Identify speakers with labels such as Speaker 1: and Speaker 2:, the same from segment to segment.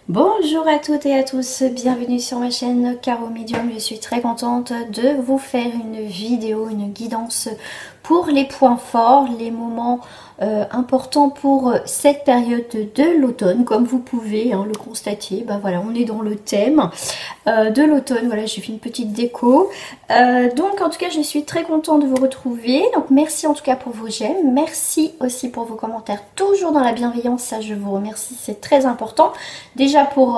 Speaker 1: Bonjour à toutes et à tous, bienvenue sur ma chaîne Caro Medium. Je suis très contente de vous faire une vidéo, une guidance pour les points forts, les moments importants pour cette période de l'automne. Comme vous pouvez le constater, voilà, on est dans le thème de l'automne. Voilà, j'ai fait une petite déco. Donc en tout cas, je suis très contente de vous retrouver. Donc merci en tout cas pour vos j'aime. Merci aussi pour vos commentaires, toujours dans la bienveillance. Ça, je vous remercie, c'est très important. Déjà pour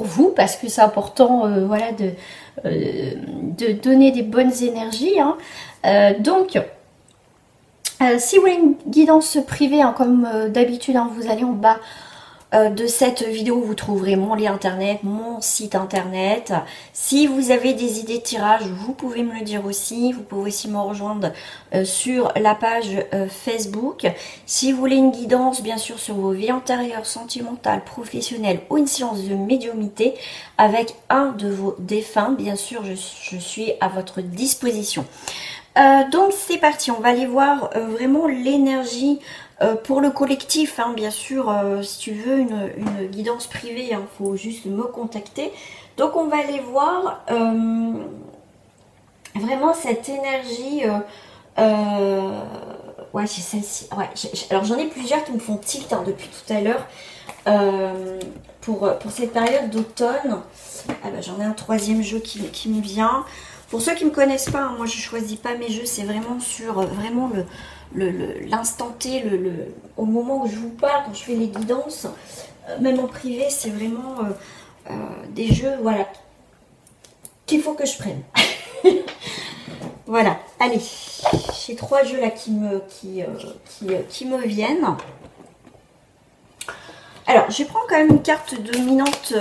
Speaker 1: vous, parce que c'est important voilà, de donner des bonnes énergies. Si vous voulez une guidance privée, comme d'habitude, vous allez en bas de cette vidéo, vous trouverez mon lien internet, mon site internet. Si vous avez des idées de tirage, vous pouvez me le dire aussi. Vous pouvez aussi me rejoindre sur la page Facebook. Si vous voulez une guidance, bien sûr, sur vos vies antérieures, sentimentales, professionnelles ou une séance de médiumnité avec un de vos défunts, bien sûr, je suis à votre disposition. Donc c'est parti, on va aller voir vraiment l'énergie pour le collectif, bien sûr. Si tu veux une guidance privée, faut juste me contacter. Donc on va aller voir vraiment cette énergie. Ouais, c'est celle-ci. Ouais, alors j'en ai plusieurs qui me font tilt depuis tout à l'heure pour cette période d'automne. Ah bah, j'en ai un troisième jeu qui me vient. Pour ceux qui ne me connaissent pas, moi je choisis pas mes jeux, c'est vraiment sur vraiment l'instant T, au moment où je vous parle, quand je fais les guidances, même en privé, c'est vraiment des jeux, voilà, qu'il faut que je prenne. Voilà, allez, j'ai trois jeux là qui me viennent. Alors, je prends quand même une carte dominante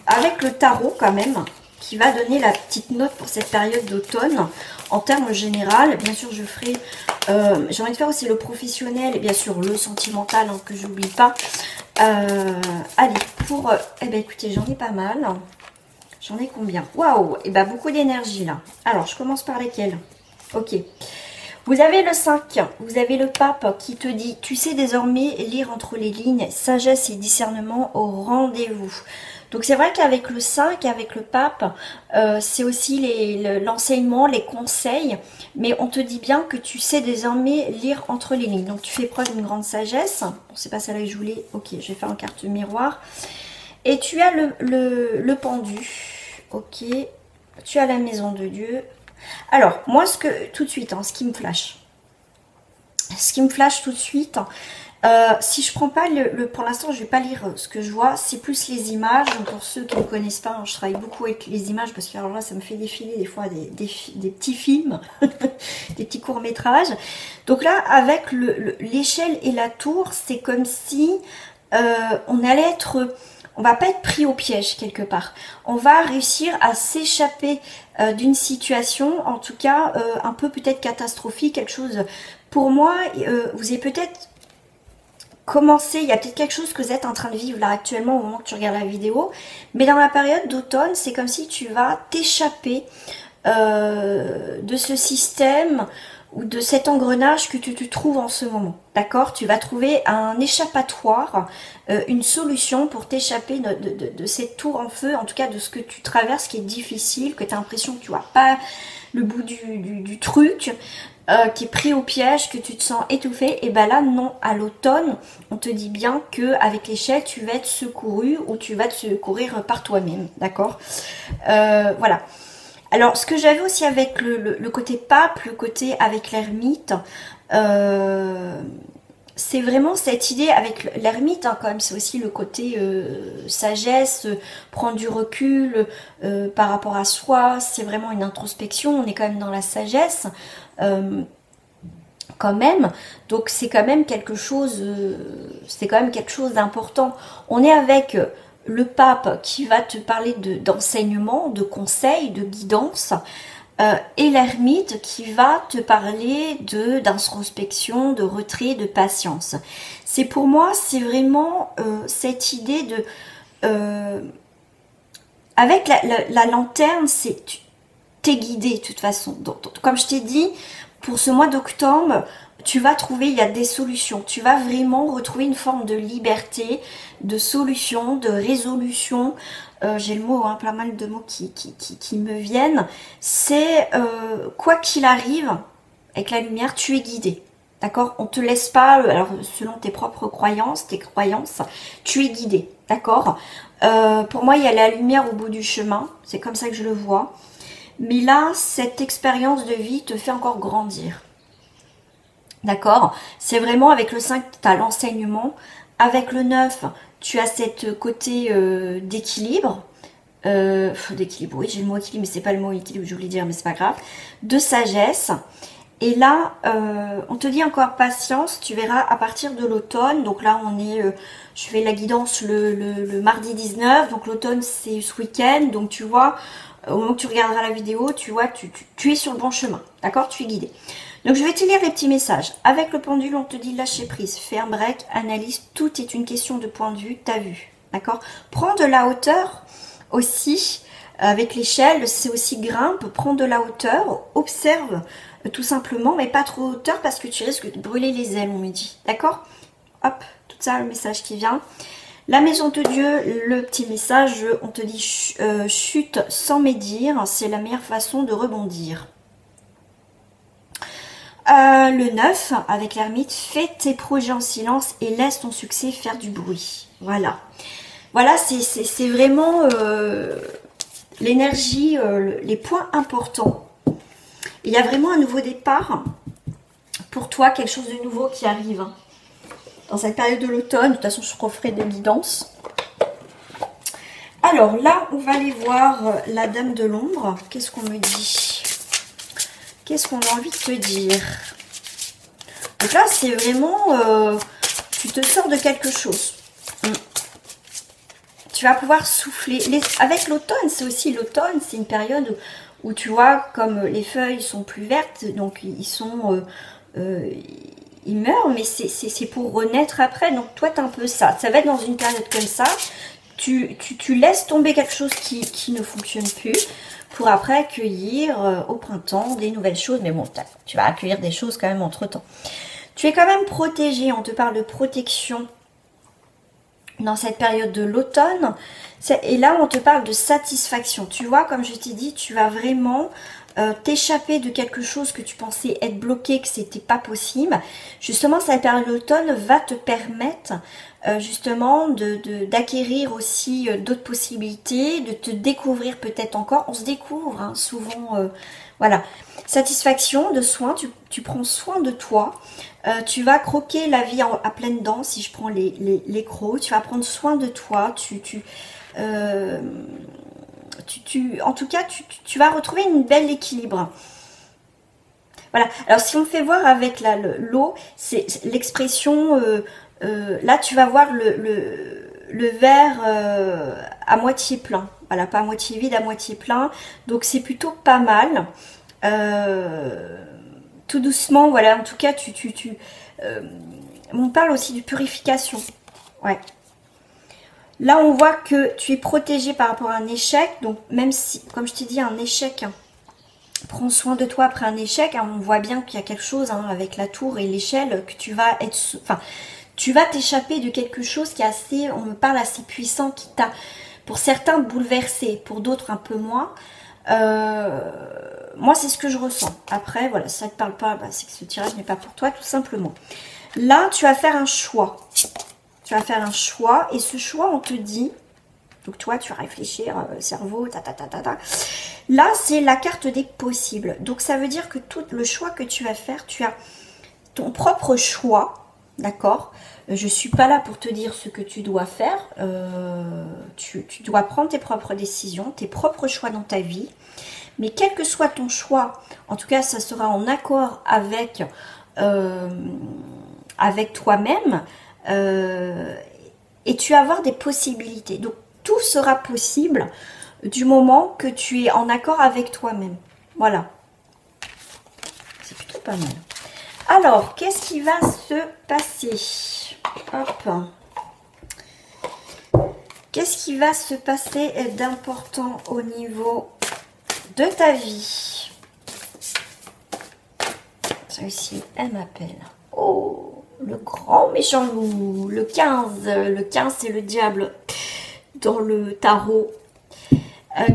Speaker 1: avec le tarot quand même, qui va donner la petite note pour cette période d'automne en termes général. Bien sûr, je ferai, j'ai envie de faire aussi le professionnel et bien sûr le sentimental, que j'oublie pas. Allez, pour, eh ben écoutez, j'en ai pas mal. J'en ai combien? Waouh, et ben beaucoup d'énergie là. Alors, je commence par lesquels? Ok. Vous avez le 5, vous avez le pape qui te dit, tu sais désormais lire entre les lignes, sagesse et discernement au rendez-vous. Donc c'est vrai qu'avec le 5, avec le pape, c'est aussi l'enseignement, les conseils, mais on te dit bien que tu sais désormais lire entre les lignes. Donc tu fais preuve d'une grande sagesse. Bon, c'est pas celle-là que je voulais. Ok, je vais faire en carte miroir. Et tu as le pendu. Ok, tu as la maison de Dieu. Alors, moi, tout de suite, ce qui me flash. Ce qui me flash tout de suite, si je prends pas pour l'instant, je vais pas lire ce que je vois, c'est plus les images. Donc pour ceux qui ne connaissent pas, je travaille beaucoup avec les images parce que alors là, ça me fait défiler des fois des petits films, des petits courts-métrages. Donc là, avec l'échelle et la tour, c'est comme si on allait être... On va pas être pris au piège quelque part. On va réussir à s'échapper d'une situation, en tout cas un peu peut-être catastrophique, quelque chose. Pour moi, vous avez peut-être commencé, il y a peut-être quelque chose que vous êtes en train de vivre là actuellement au moment que tu regardes la vidéo, mais dans la période d'automne, c'est comme si tu vas t'échapper de ce système ou de cet engrenage que tu te trouves en ce moment. D'accord? Tu vas trouver un échappatoire, une solution pour t'échapper de cette tour en feu, en tout cas de ce que tu traverses qui est difficile, que tu as l'impression que tu vois pas le bout du truc, qui est pris au piège, que tu te sens étouffé. Et ben là, non, à l'automne, on te dit bien que avec l'échelle, tu vas être secouru ou tu vas te secourir par toi-même. D'accord? Voilà. Alors, ce que j'avais aussi avec le côté pape, le côté avec l'ermite, c'est vraiment cette idée avec l'ermite, quand même, c'est aussi le côté sagesse, prendre du recul par rapport à soi, c'est vraiment une introspection, on est quand même dans la sagesse, quand même, donc c'est quand même quelque chose, d'important. On est avec le pape qui va te parler d'enseignement, de conseils, de guidance, et l'ermite qui va te parler d'introspection, de retrait, de patience. C'est pour moi, c'est vraiment cette idée de... avec la lanterne, t'es guidé de toute façon. Donc, comme je t'ai dit, pour ce mois d'octobre, tu vas trouver, il y a des solutions. Tu vas vraiment retrouver une forme de liberté, de solution, de résolution. J'ai le mot, hein, pas mal de mots qui me viennent. C'est quoi qu'il arrive, avec la lumière, tu es guidé. D'accord? On ne te laisse pas, alors selon tes propres croyances, tu es guidé. D'accord? Pour moi, il y a la lumière au bout du chemin. C'est comme ça que je le vois. Mais là, cette expérience de vie te fait encore grandir. D'accord? C'est vraiment avec le 5, tu as l'enseignement. Avec le 9, tu as cette côté d'équilibre. D'équilibre, oui, j'ai le mot équilibre, mais c'est pas le mot équilibre que je voulais dire, mais c'est pas grave. De sagesse. Et là, on te dit encore patience, tu verras à partir de l'automne. Donc là, on est, je fais la guidance le mardi 19. Donc l'automne, c'est ce week-end. Donc tu vois, au moment que tu regarderas la vidéo, tu vois, tu es sur le bon chemin. D'accord? Tu es guidé. Donc je vais te lire les petits messages. Avec le pendule, on te dit lâcher prise, fais un break, analyse. Tout est une question de point de vue, t'as vu. D'accord? Prends de la hauteur aussi. Avec l'échelle, c'est aussi grimpe, prends de la hauteur, observe tout simplement, mais pas trop hauteur parce que tu risques de brûler les ailes, on me dit. D'accord? Hop, tout ça, le message qui vient. La maison de Dieu, le petit message, on te dit chute sans médire, c'est la meilleure façon de rebondir. Le 9, avec l'ermite, fais tes projets en silence et laisse ton succès faire du bruit. Voilà. Voilà, c'est vraiment l'énergie, les points importants. Il y a vraiment un nouveau départ pour toi, quelque chose de nouveau qui arrive. Dans cette période de l'automne, de toute façon, je referai des guidances. Alors là, on va aller voir la Dame de l'Ombre. Qu'est-ce qu'on me dit? Qu'est-ce qu'on a envie de te dire? Donc là, c'est vraiment... tu te sors de quelque chose. Tu vas pouvoir souffler. Avec l'automne, c'est aussi l'automne, c'est une période où tu vois, comme les feuilles sont plus vertes, donc ils sont... ils meurent, mais c'est pour renaître après. Donc toi, tu as un peu ça. Ça va être dans une période comme ça. Tu laisses tomber quelque chose qui ne fonctionne plus pour après accueillir au printemps des nouvelles choses. Mais bon, tu vas accueillir des choses quand même entre-temps. Tu es quand même protégé. On te parle de protection dans cette période de l'automne. Et là, on te parle de satisfaction. Tu vois, comme je t'ai dit, tu vas vraiment... t'échapper de quelque chose que tu pensais être bloqué, que c'était pas possible. Justement, cette période d'automne va te permettre justement d'acquérir aussi d'autres possibilités, de te découvrir peut-être encore. On se découvre hein, souvent, voilà. Satisfaction de soin, tu prends soin de toi. Tu vas croquer la vie à pleines dents, si je prends les crocs. Tu vas prendre soin de toi, en tout cas, tu vas retrouver une belle équilibre. Voilà. Alors, si on fait voir avec l'eau, c'est l'expression... là, tu vas voir le verre à moitié plein. Voilà, pas à moitié vide, à moitié plein. Donc, c'est plutôt pas mal. Tout doucement, voilà. En tout cas, on parle aussi de purification. Ouais. Là, on voit que tu es protégé par rapport à un échec. Donc, même si, comme je t'ai dit, un échec, hein, prends soin de toi après un échec. Hein, on voit bien qu'il y a quelque chose hein, avec la tour et l'échelle, que tu vas être... Enfin, tu vas t'échapper de quelque chose qui est assez... On me parle assez puissant, qui t'a, pour certains, bouleversé. Pour d'autres, un peu moins. Moi, c'est ce que je ressens. Après, voilà, si ça ne te parle pas, bah, c'est que ce tirage n'est pas pour toi, tout simplement. Là, tu vas faire un choix. Tu vas faire un choix et ce choix, on te dit, donc toi, tu vas réfléchir, cerveau, Là, c'est la carte des possibles. Donc, ça veut dire que tout le choix que tu vas faire, tu as ton propre choix, d'accord? Je ne suis pas là pour te dire ce que tu dois faire. Tu dois prendre tes propres décisions, tes propres choix dans ta vie. Mais quel que soit ton choix, en tout cas, ça sera en accord avec, avec toi-même. Et tu vas avoir des possibilités. Donc, tout sera possible du moment que tu es en accord avec toi-même. Voilà. C'est plutôt pas mal. Alors, qu'est-ce qui va se passer? Hop. Qu'est-ce qui va se passer d'important au niveau de ta vie? Ça Ici, elle m'appelle. Oh, le grand méchant loup. Le 15. Le 15, c'est le diable dans le tarot.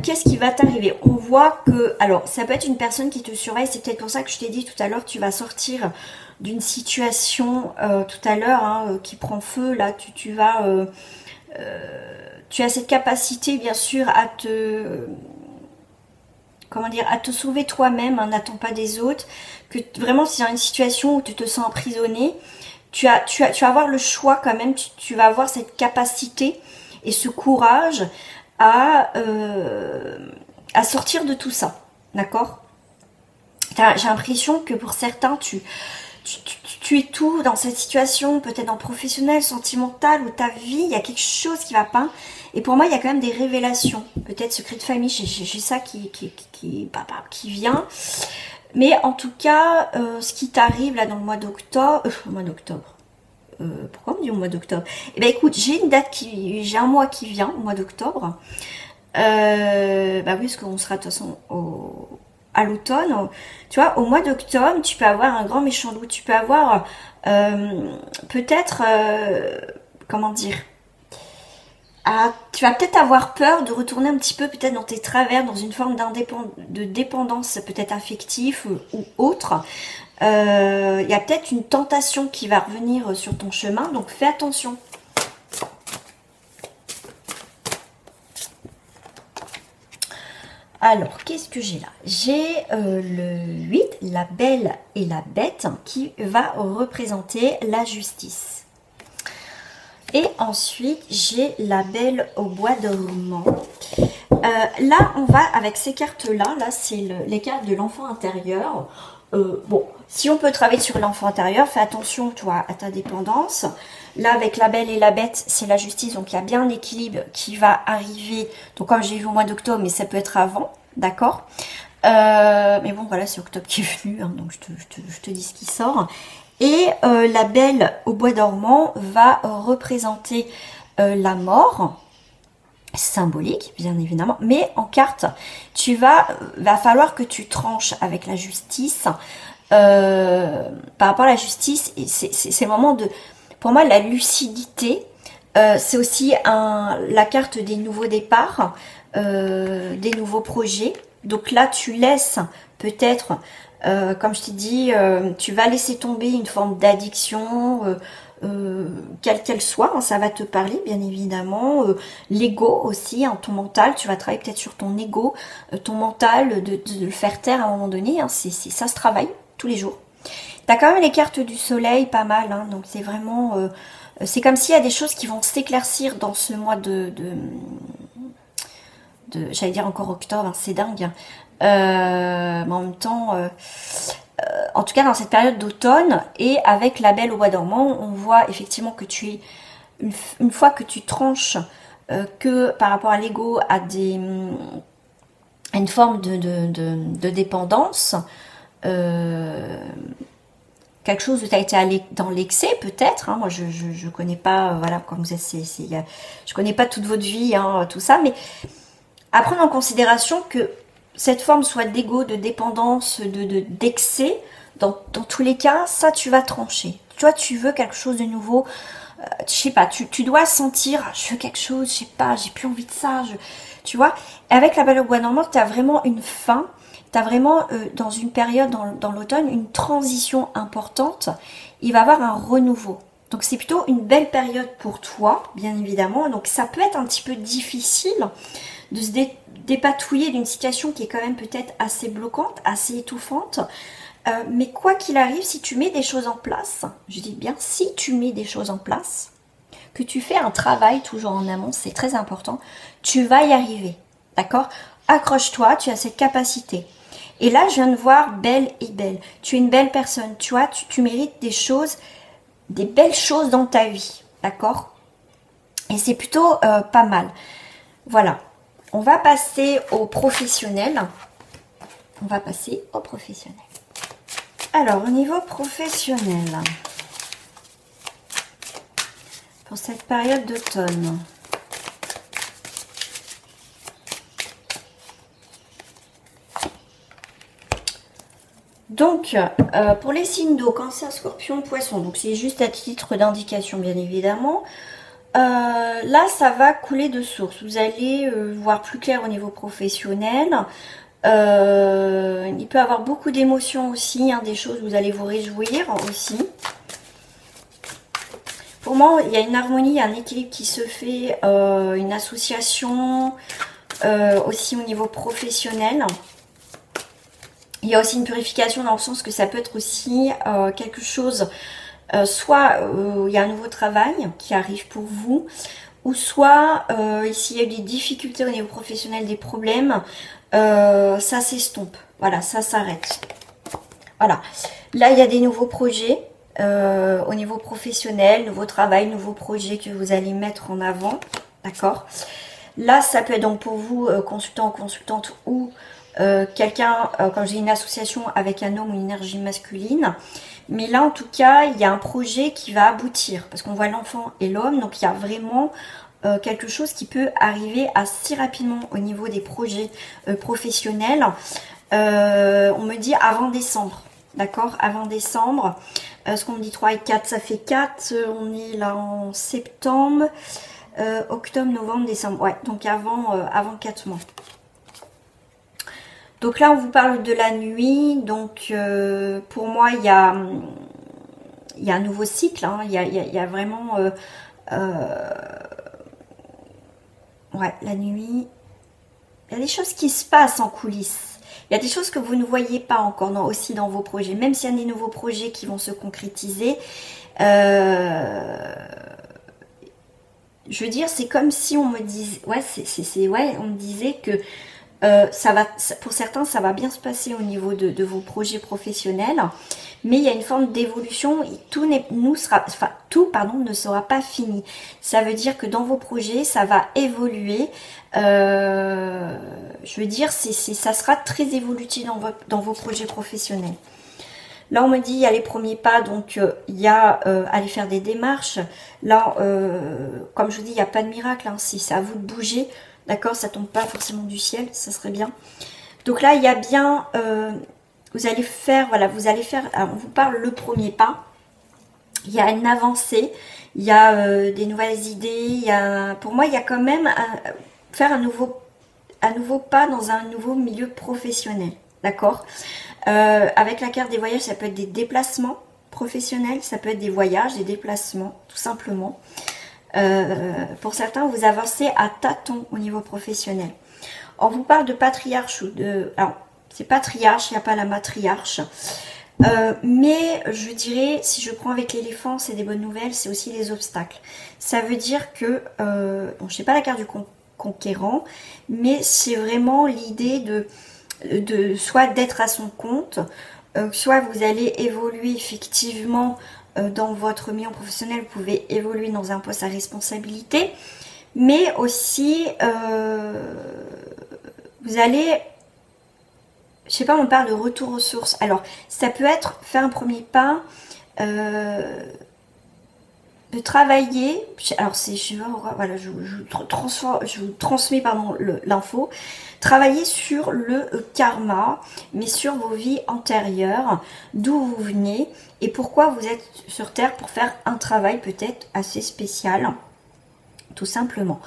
Speaker 1: Qu'est-ce qui va t'arriver? On voit que... Alors, ça peut être une personne qui te surveille. C'est peut-être pour ça que je t'ai dit tout à l'heure, tu vas sortir d'une situation tout à l'heure qui prend feu. Là, tu vas... tu as cette capacité, bien sûr, à te... Comment dire, à te sauver toi-même, n'attends pas des autres, que vraiment si dans une situation où tu te sens emprisonné, tu vas avoir le choix quand même, tu vas avoir cette capacité et ce courage à sortir de tout ça, d'accord? J'ai l'impression que pour certains, tu es tout dans cette situation, peut-être en professionnel, sentimental, ou ta vie, il y a quelque chose qui va pas. Et pour moi, il y a quand même des révélations. Peut-être secret de famille, j'ai ça qui vient. Mais en tout cas, ce qui t'arrive là dans le mois d'octobre... pourquoi on me dit au mois d'octobre? Eh bien écoute, j'ai une date j'ai un mois qui vient, au mois d'octobre. Oui, parce qu'on sera de toute façon à l'automne. Tu vois, au mois d'octobre, tu peux avoir un grand méchant loup. Tu peux avoir peut-être... comment dire, tu vas peut-être avoir peur de retourner un petit peu peut-être dans tes travers, dans une forme de dépendance peut-être affective ou autre. Il y a peut-être une tentation qui va revenir sur ton chemin, donc fais attention. Alors, qu'est-ce que j'ai là? J'ai le 8, la belle et la bête, qui va représenter la justice. Et ensuite, j'ai la belle au bois dormant. Là, on va avec ces cartes-là. Là, c'est les cartes de l'enfant intérieur. Bon, si on peut travailler sur l'enfant intérieur, fais attention, toi, à ta dépendance. Là, avec la belle et la bête, c'est la justice. Donc, il y a bien un équilibre qui va arriver. Donc, comme j'ai vu au mois d'octobre, mais ça peut être avant. D'accord? Mais bon, voilà, c'est octobre qui est venu. Donc, je te dis ce qui sort. Et la belle au bois dormant va représenter la mort, symbolique bien évidemment, mais en carte, va falloir que tu tranches avec la justice. Par rapport à la justice, c'est le moment de, pour moi, la lucidité. C'est aussi la carte des nouveaux départs, des nouveaux projets. Donc là, tu laisses peut-être... comme je t'ai dit, tu vas laisser tomber une forme d'addiction, quelle qu'elle soit, ça va te parler bien évidemment. L'ego aussi, ton mental, tu vas travailler peut-être sur ton ego, ton mental, de le faire taire à un moment donné, ça se travaille tous les jours. Tu as quand même les cartes du soleil, pas mal, donc c'est vraiment... c'est comme s'il y a des choses qui vont s'éclaircir dans ce mois j'allais dire encore octobre, c'est dingue. Mais en même temps, en tout cas dans cette période d'automne et avec la belle au bois dormant, on voit effectivement que tu es, une fois que tu tranches que par rapport à l'ego, à une forme de dépendance, quelque chose où tu as été dans l'excès peut-être, moi je connais pas, voilà, comme vous êtes, je connais pas toute votre vie, tout ça, mais à prendre en considération que cette forme soit d'ego, de dépendance, d'excès, dans tous les cas, ça tu vas trancher. Toi, tu veux quelque chose de nouveau, je sais pas, tu dois sentir, je veux quelque chose, je sais pas, j'ai plus envie de ça, tu vois. Et avec la belle au bois dormant, tu as vraiment une fin, tu as vraiment dans une période, dans l'automne, une transition importante, il va y avoir un renouveau. Donc c'est plutôt une belle période pour toi, bien évidemment, donc ça peut être un petit peu difficile de se dépatouiller d'une situation qui est quand même peut-être assez bloquante, assez étouffante. Mais quoi qu'il arrive, si tu mets des choses en place, je dis bien si tu mets des choses en place, que tu fais un travail toujours en amont, c'est très important, tu vas y arriver, d'accord? Accroche-toi, tu as cette capacité. Et là, je viens de voir belle et belle. Tu es une belle personne, tu vois, tu mérites des choses, des belles choses dans ta vie, d'accord? Et c'est plutôt pas mal. Voilà. On va passer au professionnel. Alors, au niveau professionnel, pour cette période d'automne, Donc, pour les signes d'eau, Cancer, Scorpion, Poisson, donc c'est juste à titre d'indication, bien évidemment. Là, ça va couler de source. Vous allez voir plus clair au niveau professionnel. Il peut y avoir beaucoup d'émotions aussi, hein, des choses où vous allez vous réjouir aussi. Pour moi, il y a une harmonie, un équilibre qui se fait, une association aussi au niveau professionnel. Il y a aussi une purification dans le sens que ça peut être aussi quelque chose, soit il y a un nouveau travail qui arrive pour vous, ou soit s'il y a eu des difficultés au niveau professionnel, des problèmes, ça s'estompe. Voilà, ça s'arrête. Voilà. Là, il y a des nouveaux projets au niveau professionnel, nouveau travail, nouveaux projets que vous allez mettre en avant. D'accord? Là, ça peut être donc pour vous, consultant ou consultante, ou quelqu'un, quand j'ai une association avec un homme ou une énergie masculine. Mais là, en tout cas, il y a un projet qui va aboutir. Parce qu'on voit l'enfant et l'homme. Donc, il y a vraiment quelque chose qui peut arriver assez rapidement au niveau des projets professionnels. On me dit avant décembre. D'accord? Avant décembre. Ce qu'on me dit 3 et 4, ça fait 4. On est là en septembre. Octobre, novembre, décembre. Ouais, donc avant 4 mois. Donc là, on vous parle de la nuit. Donc, pour moi, il y a un nouveau cycle. Hein. Il y a vraiment... ouais, la nuit. Il y a des choses qui se passent en coulisses. Il y a des choses que vous ne voyez pas encore aussi dans vos projets. Même s'il y a des nouveaux projets qui vont se concrétiser. Je veux dire, c'est comme si on me disait... Ouais, on me disait que... pour certains, ça va bien se passer au niveau de vos projets professionnels, mais il y a une forme d'évolution. Tout ne sera pas fini. Ça veut dire que dans vos projets, ça va évoluer. Je veux dire, ça sera très évolutif dans vos projets professionnels. Là, on me dit, il y a les premiers pas, donc il y a aller faire des démarches. Là, comme je vous dis, il n'y a pas de miracle. Hein, si c'est à vous de bouger. D'accord, ça tombe pas forcément du ciel, ça serait bien. Donc là, il y a bien, vous allez faire, alors on vous parle le premier pas. Il y a une avancée, il y a des nouvelles idées, pour moi, il y a quand même faire un nouveau pas dans un nouveau milieu professionnel. D'accord. Avec la carte des voyages, ça peut être des déplacements professionnels, ça peut être des voyages, des déplacements, tout simplement. Pour certains, vous avancez à tâtons au niveau professionnel. On vous parle de patriarche ou de... Alors, c'est patriarche, il n'y a pas la matriarche. Mais je dirais, si je prends avec l'éléphant, c'est des bonnes nouvelles, c'est aussi les obstacles. Ça veut dire que... bon, je sais pas la carte du conquérant, mais c'est vraiment l'idée de soit d'être à son compte, soit vous allez évoluer effectivement... dans votre milieu professionnel, vous pouvez évoluer dans un poste à responsabilité, mais aussi vous allez, je sais pas, on parle de retour aux sources. Alors, ça peut être faire un premier pas, de travailler. Alors, voilà, je vous transmets l'info. Travailler sur le karma, mais sur vos vies antérieures, d'où vous venez et pourquoi vous êtes sur Terre pour faire un travail peut-être assez spécial, tout simplement.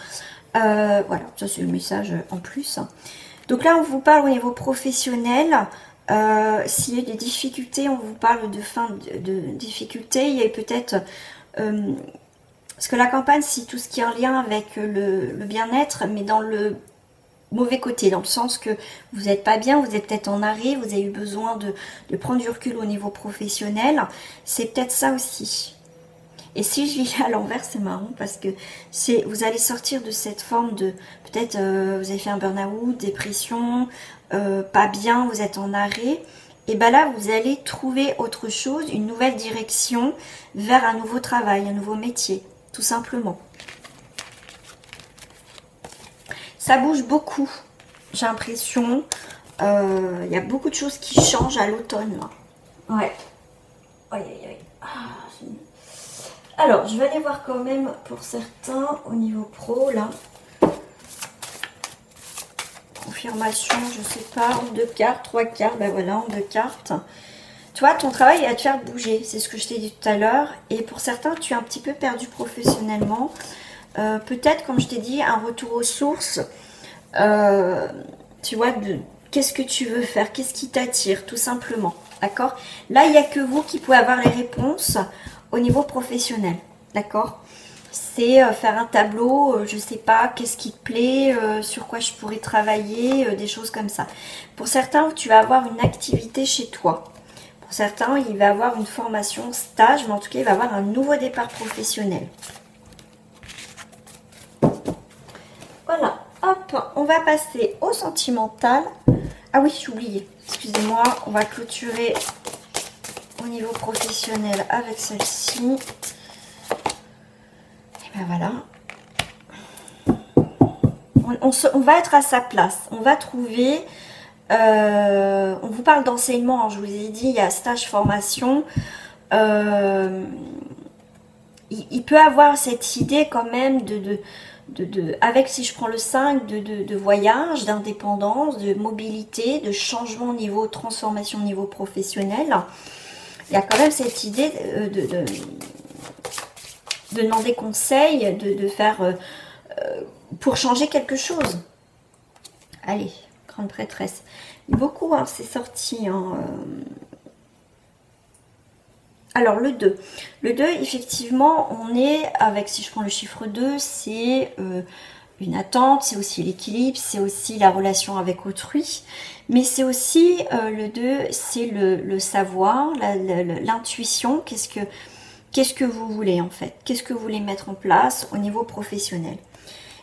Speaker 1: Voilà, ça c'est le message en plus. Donc là, on vous parle au niveau professionnel. S'il y a des difficultés, on vous parle de fin de difficultés. Il y a peut-être... parce que la campagne, c'est tout ce qui est en lien avec le bien-être, mais dans le mauvais côté, dans le sens que vous n'êtes pas bien, vous êtes peut-être en arrêt, vous avez eu besoin de prendre du recul au niveau professionnel. C'est peut-être ça aussi. Et si je lis à l'envers, c'est marrant parce que vous allez sortir de cette forme de... Peut-être vous avez fait un burn-out, dépression, pas bien, vous êtes en arrêt. Et bien là, vous allez trouver autre chose, une nouvelle direction vers un nouveau travail, un nouveau métier, tout simplement. Ça bouge beaucoup, j'ai l'impression. Il y a beaucoup de choses qui changent à l'automne. Ouais. Aïe, aïe, aïe. Alors, je vais aller voir quand même pour certains au niveau pro, là. Confirmation, je sais pas, en 2 cartes, 3 cartes, ben voilà, en 2 cartes. Toi, ton travail va te faire bouger, c'est ce que je t'ai dit tout à l'heure. Et pour certains, tu es un petit peu perdu professionnellement. Peut-être, comme je t'ai dit, un retour aux sources. Tu vois, qu'est-ce que tu veux faire, qu'est-ce qui t'attire, tout simplement. D'accord? Là, il n'y a que vous qui pouvez avoir les réponses au niveau professionnel. D'accord? C'est faire un tableau, je sais pas, qu'est-ce qui te plaît, sur quoi je pourrais travailler, des choses comme ça. Pour certains, tu vas avoir une activité chez toi. Pour certains, il va avoir une formation, stage, mais en tout cas, il va avoir un nouveau départ professionnel. Voilà, hop, on va passer au sentimental. Ah oui, j'ai oublié, excusez-moi, on va clôturer au niveau professionnel avec celle-ci. Et ben voilà. On va être à sa place, on va trouver... on vous parle d'enseignement, je vous ai dit, il y a stage formation. Il peut avoir cette idée quand même avec, si je prends le 5, de voyage, d'indépendance, de mobilité, de changement au niveau, transformation au niveau professionnel. Il y a quand même cette idée de demander conseil, de faire pour changer quelque chose. Allez, grande prêtresse. Beaucoup, hein, c'est sorti. Hein, Alors, le 2. Le 2, effectivement, on est avec, si je prends le chiffre 2, c'est une attente, c'est aussi l'équilibre, c'est aussi la relation avec autrui. Mais c'est aussi, le 2, c'est le savoir, l'intuition. Qu'est-ce que vous voulez, en fait? Qu'est-ce que vous voulez mettre en place au niveau professionnel?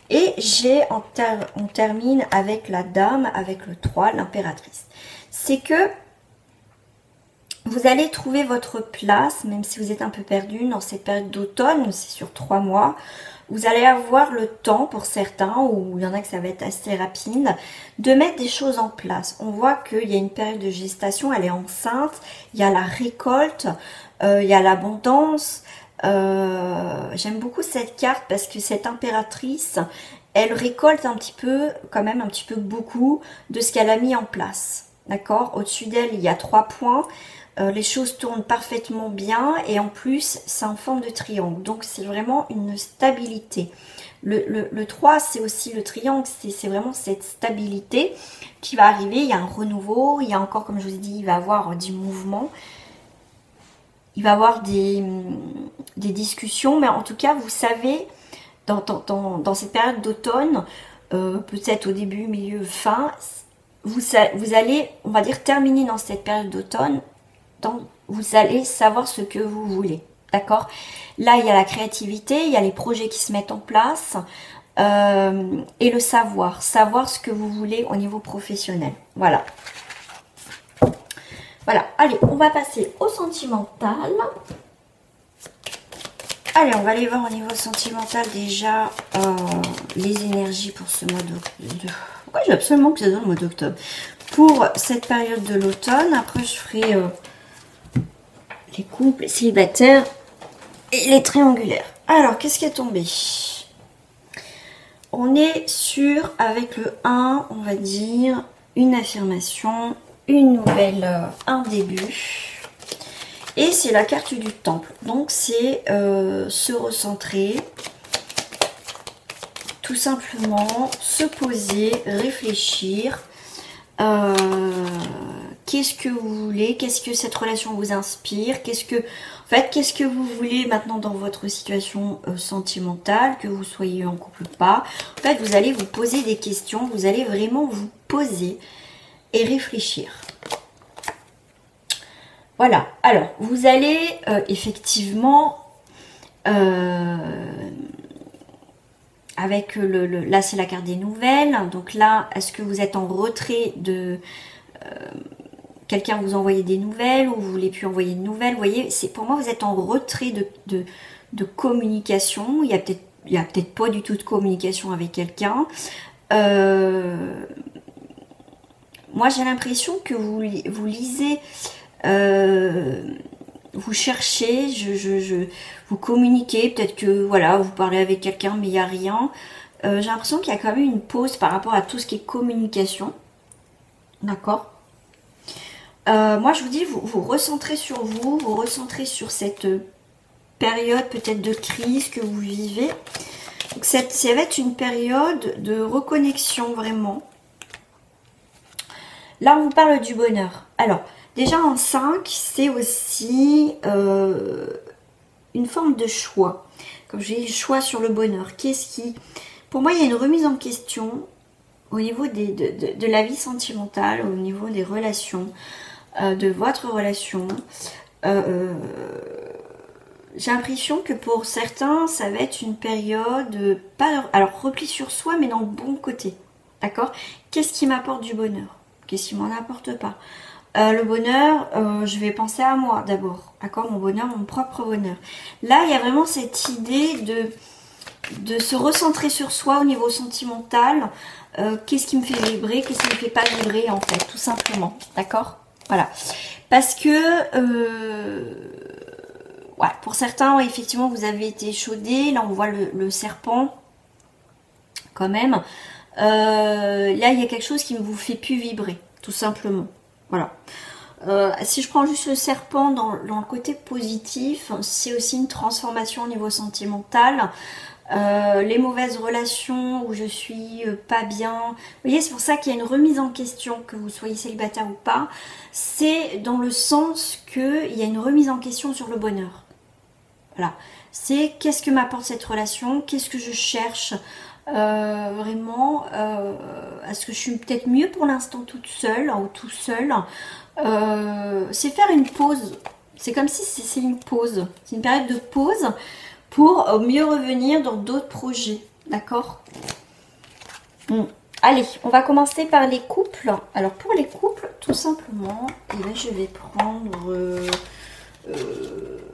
Speaker 1: Et on termine avec la dame, avec le 3, l'impératrice. C'est que vous allez trouver votre place, même si vous êtes un peu perdu dans cette période d'automne, c'est sur 3 mois. Vous allez avoir le temps, pour certains, ou il y en a que ça va être assez rapide, de mettre des choses en place. On voit qu'il y a une période de gestation, elle est enceinte, il y a la récolte, il y a l'abondance. J'aime beaucoup cette carte parce que cette impératrice, elle récolte un petit peu, quand même un petit peu beaucoup de ce qu'elle a mis en place. D'accord? Au-dessus d'elle, il y a 3 points. Les choses tournent parfaitement bien et en plus c'est en forme de triangle, donc c'est vraiment une stabilité. Le 3 c'est aussi le triangle, c'est vraiment cette stabilité qui va arriver. Il y a un renouveau, il y a encore, comme je vous ai dit, il va y avoir du mouvement, il va y avoir des discussions, mais en tout cas vous savez dans cette période d'automne, peut-être au début, milieu, fin, vous allez, on va dire, terminer dans cette période d'automne. Vous allez savoir ce que vous voulez, d'accord? Là, il y a la créativité, il y a les projets qui se mettent en place et le savoir ce que vous voulez au niveau professionnel. Voilà. Voilà, allez, on va passer au sentimental. Allez, on va aller voir au niveau sentimental déjà les énergies pour ce mois d'octobre. Pourquoi j'ai absolument que ça donne le mois d'octobre? Pour cette période de l'automne, après je ferai... les couples, les célibataires et les triangulaires. Alors, qu'est-ce qui est tombé? On est sur, avec le 1, on va dire, une affirmation, une nouvelle, un début. Et c'est la carte du temple. Donc, c'est se recentrer, tout simplement, se poser, réfléchir. Qu'est-ce que vous voulez? Qu'est-ce que cette relation vous inspire? Qu'est-ce que vous voulez maintenant dans votre situation sentimentale, que vous soyez en couple ou pas? En fait, vous allez vous poser des questions, vous allez vraiment vous poser et réfléchir. Voilà, alors, vous allez effectivement... avec là c'est la carte des nouvelles, donc là est-ce que vous êtes en retrait de quelqu'un vous envoyez des nouvelles ou vous voulez plus envoyer de nouvelles? Vous voyez, c'est pour moi vous êtes en retrait de communication. Il y a peut-être pas du tout de communication avec quelqu'un. Moi j'ai l'impression que vous lisez, vous cherchez, vous communiquez, peut-être que voilà, vous parlez avec quelqu'un mais il n'y a rien. J'ai l'impression qu'il y a quand même une pause par rapport à tout ce qui est communication. D'accord? moi je vous dis, vous recentrez sur vous, vous recentrez sur cette période peut-être de crise que vous vivez. Donc ça va être une période de reconnexion vraiment. Là on vous parle du bonheur. Alors déjà en 5, c'est aussi une forme de choix. Comme je dis, choix sur le bonheur. Qu'est-ce qui... Pour moi il y a une remise en question au niveau de la vie sentimentale, au niveau des relations, de votre relation. J'ai l'impression que pour certains, ça va être une période, alors repli sur soi, mais dans le bon côté. D'accord? Qu'est-ce qui m'apporte du bonheur? Qu'est-ce qui m'en apporte pas? Le bonheur, je vais penser à moi d'abord. D'accord? Mon bonheur, mon propre bonheur. Là, il y a vraiment cette idée de se recentrer sur soi au niveau sentimental. Qu'est-ce qui me fait vibrer? Qu'est-ce qui me fait pas vibrer en fait? Tout simplement. D'accord? Voilà. Parce que... ouais, pour certains, effectivement, vous avez été échaudé. Là, on voit le serpent, quand même. Là, il y a quelque chose qui ne vous fait plus vibrer, tout simplement. Voilà. Si je prends juste le serpent dans le côté positif, c'est aussi une transformation au niveau sentimental. Les mauvaises relations où je suis pas bien. Vous voyez, c'est pour ça qu'il y a une remise en question, que vous soyez célibataire ou pas. C'est dans le sens qu'il y a une remise en question sur le bonheur. Voilà, c'est qu'est-ce que m'apporte cette relation, qu'est-ce que je cherche vraiment, est-ce que je suis peut-être mieux pour l'instant toute seule ou tout seul, c'est faire une pause, c'est comme si c'est une pause, c'est une période de pause pour mieux revenir dans d'autres projets, d'accord? Allez, on va commencer par les couples. Alors pour les couples, tout simplement, et là je vais prendre...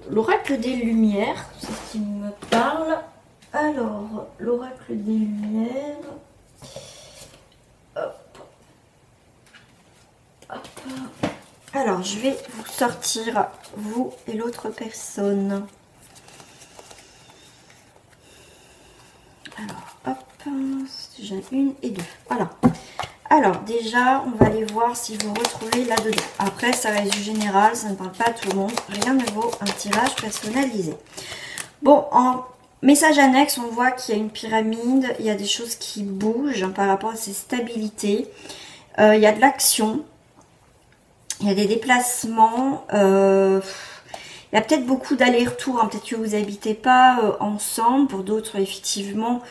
Speaker 1: l'oracle des lumières, c'est ce qui me parle. Alors, l'oracle des lumières. Hop. Hop. Alors, je vais vous sortir, vous et l'autre personne. Alors, hop. C'est déjà une et deux. Voilà. Alors déjà, on va aller voir si vous retrouvez là-dedans. Après, ça va être du général, ça ne parle pas à tout le monde. Rien ne vaut un tirage personnalisé. Bon, en message annexe, on voit qu'il y a une pyramide. Il y a des choses qui bougent par rapport à ces stabilités. Il y a de l'action. Il y a des déplacements. Il y a peut-être beaucoup d'allers-retours. Hein. Peut-être que vous n'habitez pas ensemble. Pour d'autres, effectivement,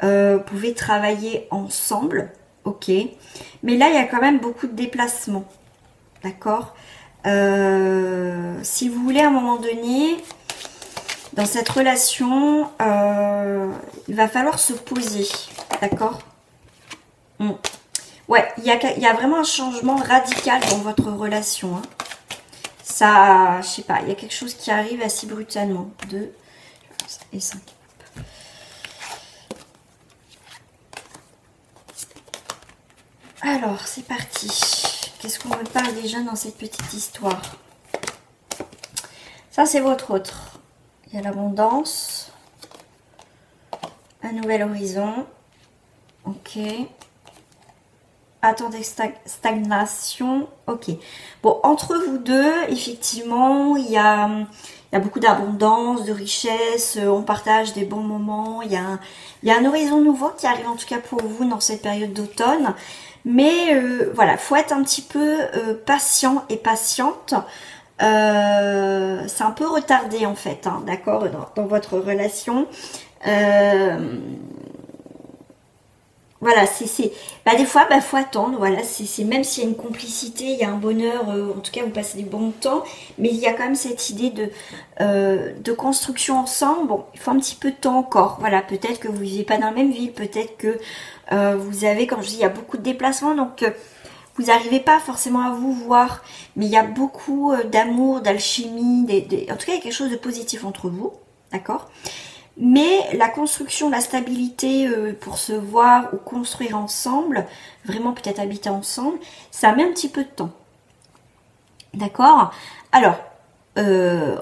Speaker 1: vous pouvez travailler ensemble. Ok, mais là il y a quand même beaucoup de déplacements, d'accord? Si vous voulez à un moment donné, dans cette relation, il va falloir se poser, d'accord? Ouais, il y a vraiment un changement radical dans votre relation. Hein. Ça, je sais pas, il y a quelque chose qui arrive assez brutalement. 2 et 5. Alors, c'est parti. Qu'est-ce qu'on me parle déjà dans cette petite histoire? Ça, c'est votre autre. Il y a l'abondance. Un nouvel horizon. Ok. Attendez, stagnation. Ok. Bon, entre vous deux, effectivement, il y a beaucoup d'abondance, de richesse. On partage des bons moments. Il y a un horizon nouveau qui arrive, en tout cas pour vous, dans cette période d'automne. Mais voilà, faut être un petit peu patient et patiente. C'est un peu retardé en fait, hein, d'accord, dans votre relation. Voilà, des fois, faut attendre. Voilà, c'est même s'il y a une complicité, il y a un bonheur. En tout cas, vous passez des bons temps, mais il y a quand même cette idée de construction ensemble. Bon, il faut un petit peu de temps encore. Voilà, peut-être que vous vivez pas dans la même ville, peut-être que vous avez, comme je dis, il y a beaucoup de déplacements, donc vous n'arrivez pas forcément à vous voir, mais il y a beaucoup d'amour, d'alchimie, en tout cas, il y a quelque chose de positif entre vous, d'accord? Mais la construction, la stabilité pour se voir ou construire ensemble, vraiment peut-être habiter ensemble, ça met un petit peu de temps, d'accord? Alors,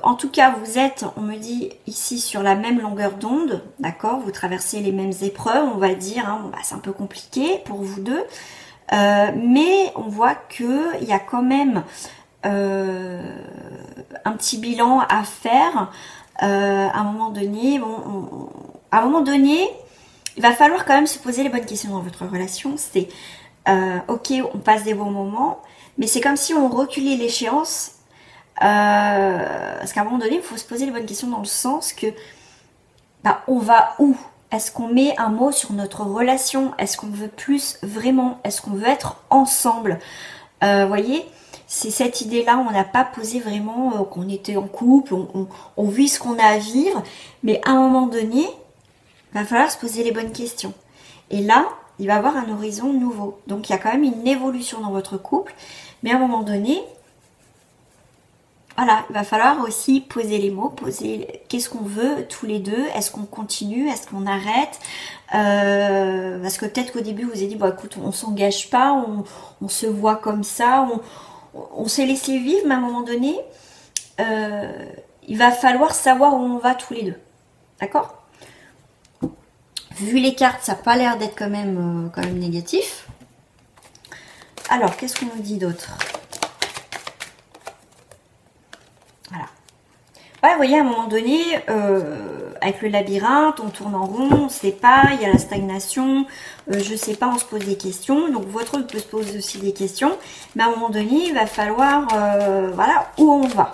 Speaker 1: en tout cas, vous êtes, on me dit ici, sur la même longueur d'onde, d'accord? Vous traversez les mêmes épreuves, on va dire, hein, c'est un peu compliqué pour vous deux, mais on voit qu'il y a quand même un petit bilan à faire. À un moment donné, bon, à un moment donné, il va falloir quand même se poser les bonnes questions dans votre relation. C'est ok, on passe des bons moments, mais c'est comme si on reculait l'échéance. Parce qu'à un moment donné, il faut se poser les bonnes questions dans le sens que bah, on va où? Est-ce qu'on met un mot sur notre relation? Est-ce qu'on veut plus vraiment? Est-ce qu'on veut être ensemble? Voyez, c'est cette idée-là, on n'a pas posé vraiment qu'on était en couple, on vit ce qu'on a à vivre, mais à un moment donné, il va falloir se poser les bonnes questions. Et là, il va y avoir un horizon nouveau. Donc il y a quand même une évolution dans votre couple, mais à un moment donné, voilà, il va falloir aussi poser les mots, poser qu'est-ce qu'on veut tous les deux, est-ce qu'on continue, est-ce qu'on arrête, parce que peut-être qu'au début vous avez dit, bon écoute, on s'engage pas, on se voit comme ça, on s'est laissé vivre, mais à un moment donné, il va falloir savoir où on va tous les deux, d'accord? Vu les cartes, ça n'a pas l'air d'être quand même négatif. Alors, qu'est-ce qu'on nous dit d'autre? Voilà. Ouais, vous voyez, à un moment donné, avec le labyrinthe, on tourne en rond, on ne sait pas, il y a la stagnation, je ne sais pas, on se pose des questions. Donc, votre peut se poser aussi des questions. Mais à un moment donné, il va falloir, voilà, où on va.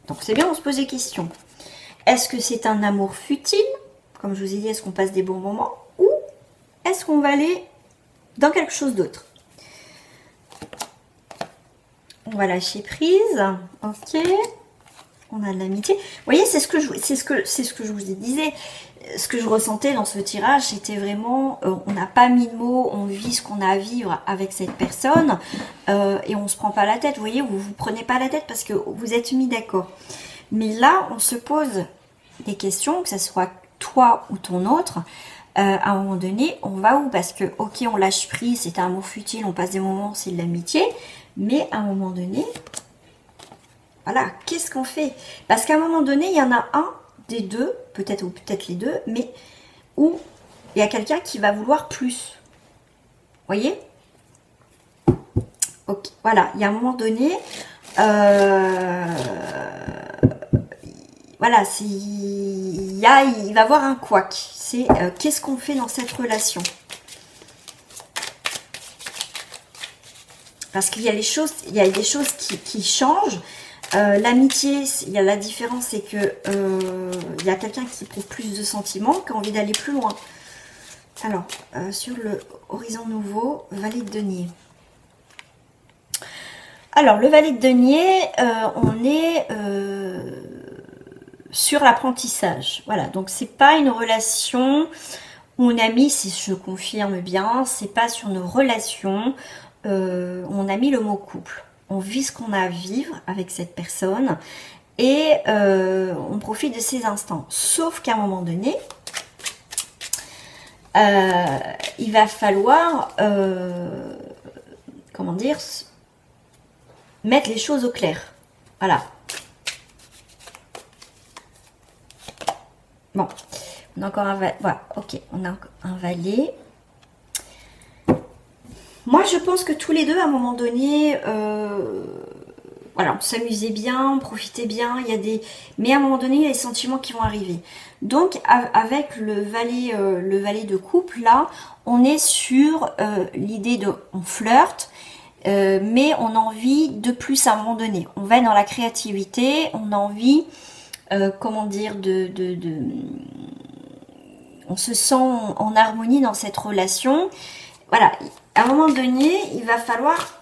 Speaker 1: Donc, c'est bien, on se pose des questions. Est-ce que c'est un amour futile? Comme je vous ai dit, est-ce qu'on passe des bons moments? Ou est-ce qu'on va aller dans quelque chose d'autre? On va lâcher prise. Ok. On a de l'amitié. Vous voyez, c'est ce que je vous disais. Ce que je ressentais dans ce tirage, c'était vraiment, on n'a pas mis de mots, on vit ce qu'on a à vivre avec cette personne et on se prend pas la tête. Vous voyez, vous vous prenez pas la tête parce que vous êtes mis d'accord. Mais là, on se pose des questions, que ce soit toi ou ton autre. À un moment donné, on va où? Parce que, ok, on lâche prise, c'est un mot futile, on passe des moments, c'est de l'amitié. Mais à un moment donné, voilà, qu'est-ce qu'on fait? Parce qu'à un moment donné, il y en a un des deux, peut-être ou peut-être les deux, mais où il y a quelqu'un qui va vouloir plus. Voyez? Ok, voilà, il y a un moment donné, voilà, il va y avoir un couac. C'est qu'est-ce qu'on fait dans cette relation? Parce qu'il y a des choses qui changent. L'amitié, il y a la différence, c'est que il y a quelqu'un qui éprouve plus de sentiments, qui a envie d'aller plus loin. Alors, sur le horizon nouveau, valet de denier. Alors, le valet de denier, on est sur l'apprentissage. Voilà, donc c'est pas une relation où on a mis, si je confirme bien, c'est pas sur nos relations, on a mis le mot couple. On vit ce qu'on a à vivre avec cette personne et on profite de ces instants. Sauf qu'à un moment donné, il va falloir, comment dire, mettre les choses au clair. Voilà. Bon, on a encore un valet. Voilà, ok, on a un valet. Moi, je pense que tous les deux, à un moment donné, voilà, on s'amusait bien, on profitait bien. Il y a des, mais à un moment donné, il y a des sentiments qui vont arriver. Donc, avec le valet de couple, là, on est sur l'idée de, on flirte, mais on a envie de plus à un moment donné. On va dans la créativité, on a envie, comment dire, on se sent en harmonie dans cette relation. Voilà, à un moment donné, il va falloir,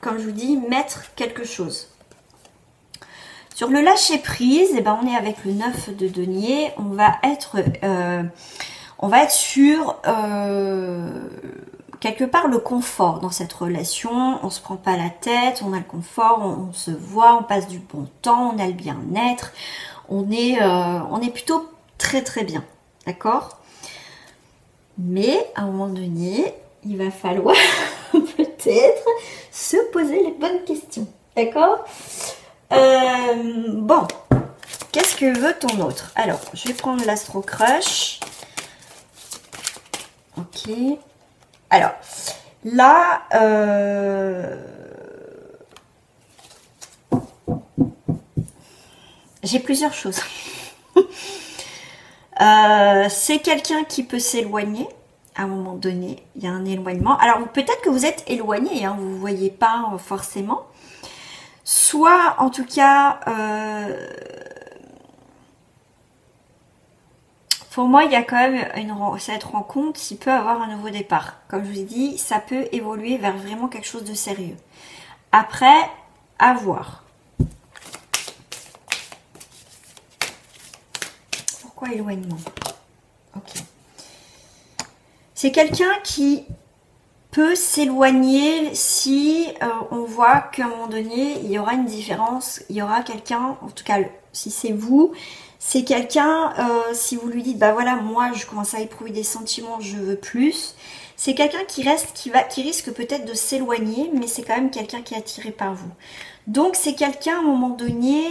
Speaker 1: comme je vous dis, mettre quelque chose. Sur le lâcher prise, eh ben, on est avec le 9 de denier. On va être sur quelque part le confort dans cette relation. On se prend pas la tête, on a le confort, on se voit, on passe du bon temps, on a le bien-être. On est plutôt très très bien, d'accord? Mais à un moment donné, il va falloir peut-être se poser les bonnes questions. D'accord? Bon, qu'est-ce que veut ton autre? Alors, je vais prendre l'Astro Crush. Ok. Alors, là, j'ai plusieurs choses. C'est quelqu'un qui peut s'éloigner à un moment donné. Il y a un éloignement. Alors peut-être que vous êtes éloigné, hein, vous ne voyez pas forcément. Soit en tout cas, pour moi il y a quand même cette rencontre qui peut avoir un nouveau départ. Comme je vous ai dit, ça peut évoluer vers vraiment quelque chose de sérieux. Après, à voir. Pourquoi éloignement? Ok. C'est quelqu'un qui peut s'éloigner si on voit qu'à un moment donné, il y aura une différence, il y aura quelqu'un, en tout cas si c'est vous, c'est quelqu'un, si vous lui dites, bah voilà, moi je commence à éprouver des sentiments, je veux plus, c'est quelqu'un qui reste, qui risque peut-être de s'éloigner, mais c'est quand même quelqu'un qui est attiré par vous. Donc c'est quelqu'un à un moment donné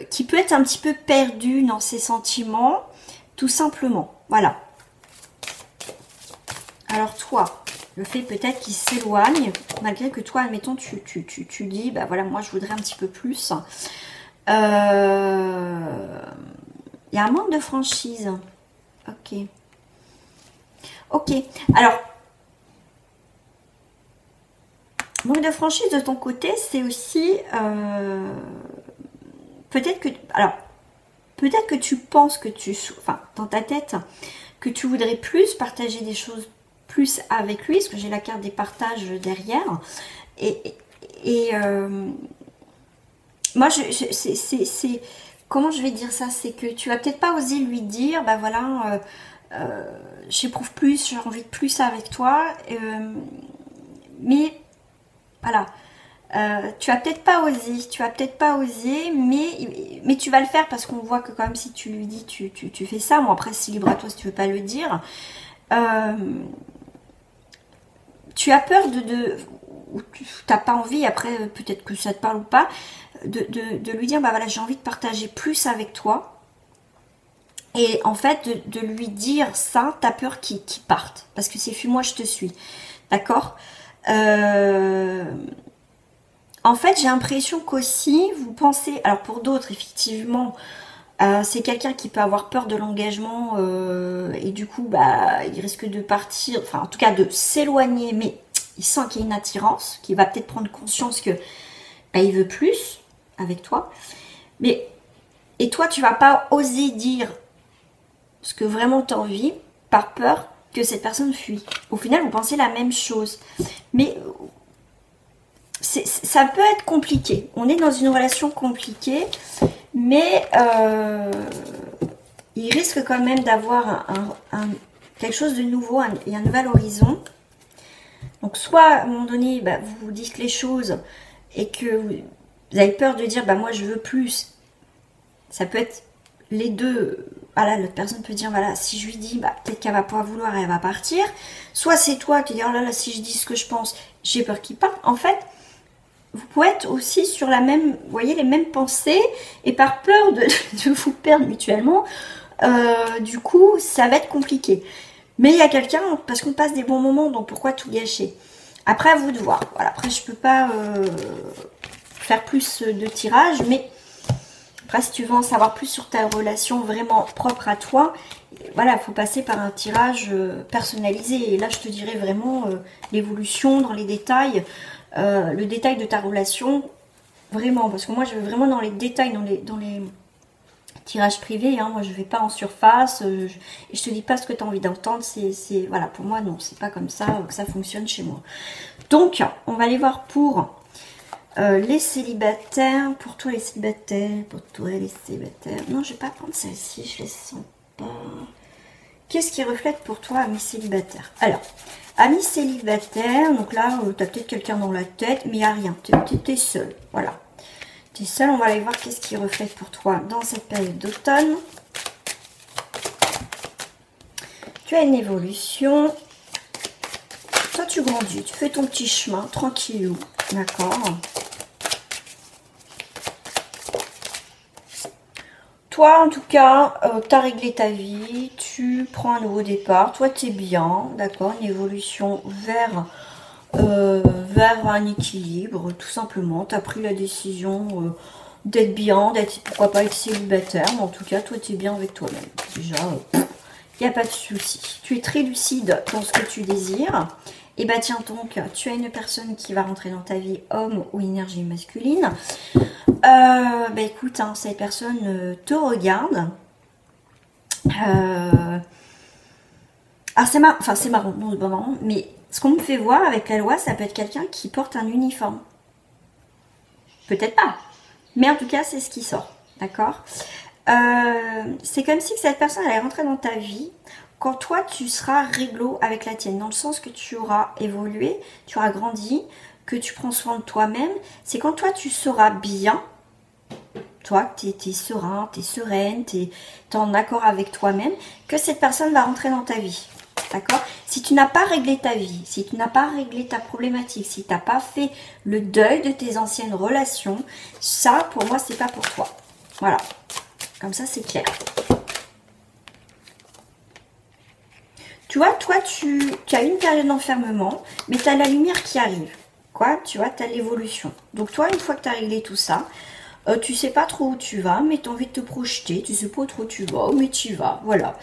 Speaker 1: qui peut être un petit peu perdu dans ses sentiments, tout simplement, voilà. Alors toi, le fait peut-être qu'il s'éloigne, malgré que toi, admettons, tu dis, bah voilà, moi je voudrais un petit peu plus. Il y a un manque de franchise. Ok. Ok. Alors, manque de franchise de ton côté, c'est aussi peut-être que tu penses que enfin, dans ta tête, que tu voudrais plus partager des choses plus avec lui, parce que j'ai la carte des partages derrière. Et moi, c'est comment je vais dire ça, c'est que tu vas peut-être pas oser lui dire, bah voilà, j'éprouve plus, j'ai envie de plus avec toi, mais voilà. Tu vas peut-être pas oser, mais tu vas le faire parce qu'on voit que quand même si tu lui dis, tu fais ça. Bon après c'est libre à toi si tu veux pas le dire. Tu as peur ou tu n'as pas envie, après peut-être que ça te parle ou pas, de lui dire, bah voilà, j'ai envie de partager plus avec toi. Et en fait, de lui dire ça, tu as peur qu'il parte. Parce que c'est fuis-moi, je te suis. D'accord. En fait, j'ai l'impression qu'aussi, vous pensez, alors pour d'autres, effectivement, c'est quelqu'un qui peut avoir peur de l'engagement et du coup, bah, il risque de partir, enfin en tout cas de s'éloigner, mais il sent qu'il y a une attirance, qu'il va peut-être prendre conscience que bah, il veut plus avec toi. Mais, et toi, tu vas pas oser dire ce que vraiment tu as envie par peur que cette personne fuit. Au final, vous pensez la même chose. Mais ça peut être compliqué. On est dans une relation compliquée, mais il risque quand même d'avoir quelque chose de nouveau, il y a un nouvel horizon. Donc soit à un moment donné, bah, vous vous dites les choses et que vous avez peur de dire, bah moi je veux plus. Ça peut être les deux. Voilà, l'autre personne peut dire, voilà, si je lui dis, bah, peut-être qu'elle va pas vouloir et elle va partir. Soit c'est toi qui dis, oh là là, si je dis ce que je pense, j'ai peur qu'il parte. En fait, vous pouvez être aussi sur la même, vous voyez, les mêmes pensées, et par peur de vous perdre mutuellement, du coup, ça va être compliqué. Mais il y a quelqu'un, parce qu'on passe des bons moments, donc pourquoi tout gâcher? Après, à vous de voir. Voilà, après, je peux pas faire plus de tirages, mais après, si tu veux en savoir plus sur ta relation vraiment propre à toi, voilà, il faut passer par un tirage personnalisé. Et là, je te dirais vraiment l'évolution dans les détails, le détail de ta relation, vraiment. Parce que moi, je vais vraiment dans les détails, dans les tirages privés. Hein. Moi, je ne vais pas en surface. Et je te dis pas ce que tu as envie d'entendre. Voilà, pour moi, non, c'est pas comme ça que ça fonctionne chez moi. Donc, on va aller voir pour... les célibataires, pour toi les célibataires, non, je vais pas prendre celle-ci, je les sens pas. Qu'est-ce qui reflète pour toi, amis célibataires? Alors, amis célibataires, donc là, tu as peut-être quelqu'un dans la tête, mais il n'y a rien, tu es seul, voilà. Tu es seul, on va aller voir qu'est-ce qui reflète pour toi dans cette période d'automne. Tu as une évolution. Toi, tu grandis, tu fais ton petit chemin, tranquillou, d'accord? Toi, en tout cas, tu as réglé ta vie, tu prends un nouveau départ, toi, tu es bien, d'accord, une évolution vers un équilibre, tout simplement. Tu as pris la décision d'être bien, d'être, pourquoi pas être célibataire, mais en tout cas, toi, tu es bien avec toi-même. Déjà, il n'y a pas de souci. Tu es très lucide dans ce que tu désires. Et bah tiens donc, tu as une personne qui va rentrer dans ta vie, homme ou énergie masculine. Bah écoute, hein, cette personne te regarde. Ah c'est marrant, enfin c'est marrant, non c'est pas marrant, mais ce qu'on me fait voir avec la loi, ça peut être quelqu'un qui porte un uniforme. Peut-être pas, mais en tout cas c'est ce qui sort, d'accord. C'est comme si cette personne allait rentrer dans ta vie quand toi tu seras réglo avec la tienne, dans le sens que tu auras évolué, tu auras grandi, que tu prends soin de toi-même. C'est quand toi tu seras bien, toi tu es serein, tu es sereine, tu es en accord avec toi-même, que cette personne va rentrer dans ta vie. D'accord? Si tu n'as pas réglé ta vie, si tu n'as pas réglé ta problématique, si tu n'as pas fait le deuil de tes anciennes relations, ça pour moi c'est pas pour toi. Voilà. Comme ça, c'est clair. Tu vois, toi, tu as une période d'enfermement, mais tu as la lumière qui arrive. Quoi? Tu vois, tu as l'évolution. Donc, toi, une fois que tu as réglé tout ça, tu sais pas trop où tu vas, mais tu as envie de te projeter. Tu sais pas trop où tu vas, mais tu y vas. Voilà.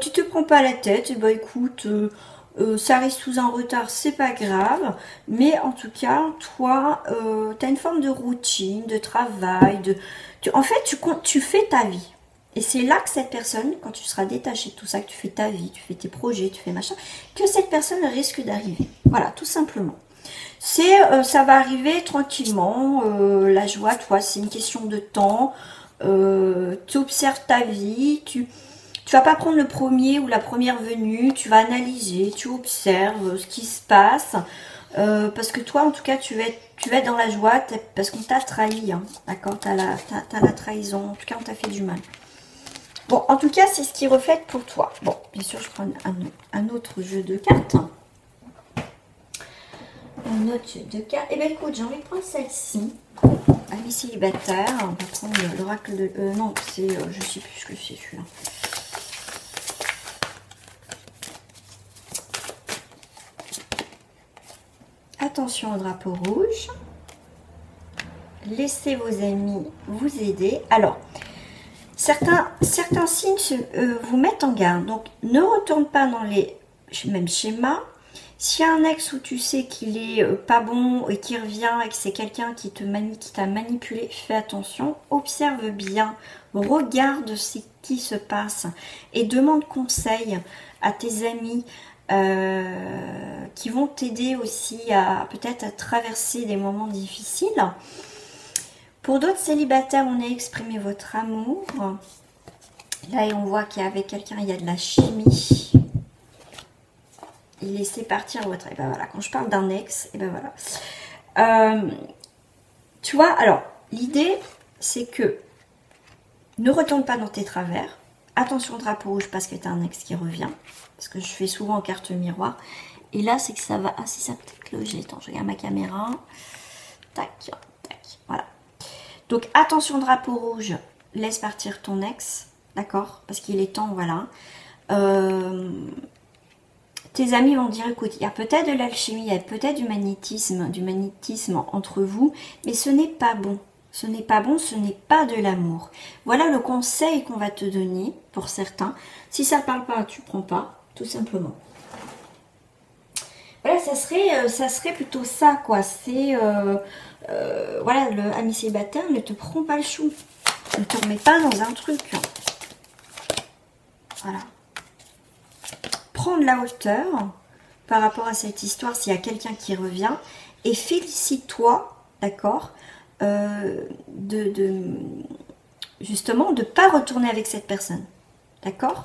Speaker 1: Tu te prends pas la tête. Et bah, écoute, ça reste sous un retard, c'est pas grave. Mais en tout cas, toi, tu as une forme de routine, de travail, en fait, tu fais ta vie. Et c'est là que cette personne, quand tu seras détaché de tout ça, que tu fais ta vie, tu fais tes projets, tu fais machin, que cette personne risque d'arriver. Voilà, tout simplement. Ça va arriver tranquillement. La joie, toi, c'est une question de temps. Tu observes ta vie. Tu vas pas prendre le premier ou la première venue. Tu vas analyser, tu observes ce qui se passe. Parce que toi, en tout cas, tu vas être dans la joie parce qu'on t'a trahi. Hein, d'accord, t'as la trahison. En tout cas, on t'a fait du mal. Bon, en tout cas, c'est ce qui reflète pour toi. Bon, bien sûr, je prends un autre jeu de cartes. Un autre jeu de cartes. Eh bien, écoute, j'ai envie de prendre celle-ci. Avis célibataire. On va prendre l'oracle de... non, c'est... je sais plus ce que c'est, celui-là. Attention au drapeau rouge. Laissez vos amis vous aider. Alors... Certains signes vous mettent en garde. Donc, ne retourne pas dans les mêmes schémas. S'il y a un ex où tu sais qu'il est pas bon et qui revient et que c'est quelqu'un qui t'a manipulé, fais attention. Observe bien. Regarde ce qui se passe. Et demande conseil à tes amis qui vont t'aider aussi à peut-être à traverser des moments difficiles. Pour d'autres célibataires, on a exprimé votre amour. Là, on voit qu'avec quelqu'un, il y a de la chimie. Et laissez partir votre... Et ben voilà, quand je parle d'un ex, et ben voilà. Tu vois, alors, l'idée, c'est que ne retourne pas dans tes travers. Attention au drapeau rouge parce que tu as un ex qui revient. Parce que je fais souvent en carte miroir. Et là, c'est que ça va... Ah, si ça peut clocher. Attends, je regarde ma caméra. Tac, tac, voilà. Donc, attention drapeau rouge, laisse partir ton ex, d'accord? Parce qu'il est temps, voilà. Tes amis vont dire, écoute, il y a peut-être de l'alchimie, il y a peut-être du magnétisme entre vous, mais ce n'est pas bon. Ce n'est pas bon, ce n'est pas de l'amour. Voilà le conseil qu'on va te donner pour certains. Si ça ne parle pas, tu ne prends pas, tout simplement. Voilà, ça serait plutôt ça, quoi. C'est... voilà, le ami célibataire ne te prend pas le chou. Ne te remets pas dans un truc. Voilà. Prends de la hauteur par rapport à cette histoire s'il y a quelqu'un qui revient. Et félicite-toi, d'accord, justement, de ne pas retourner avec cette personne. D'accord?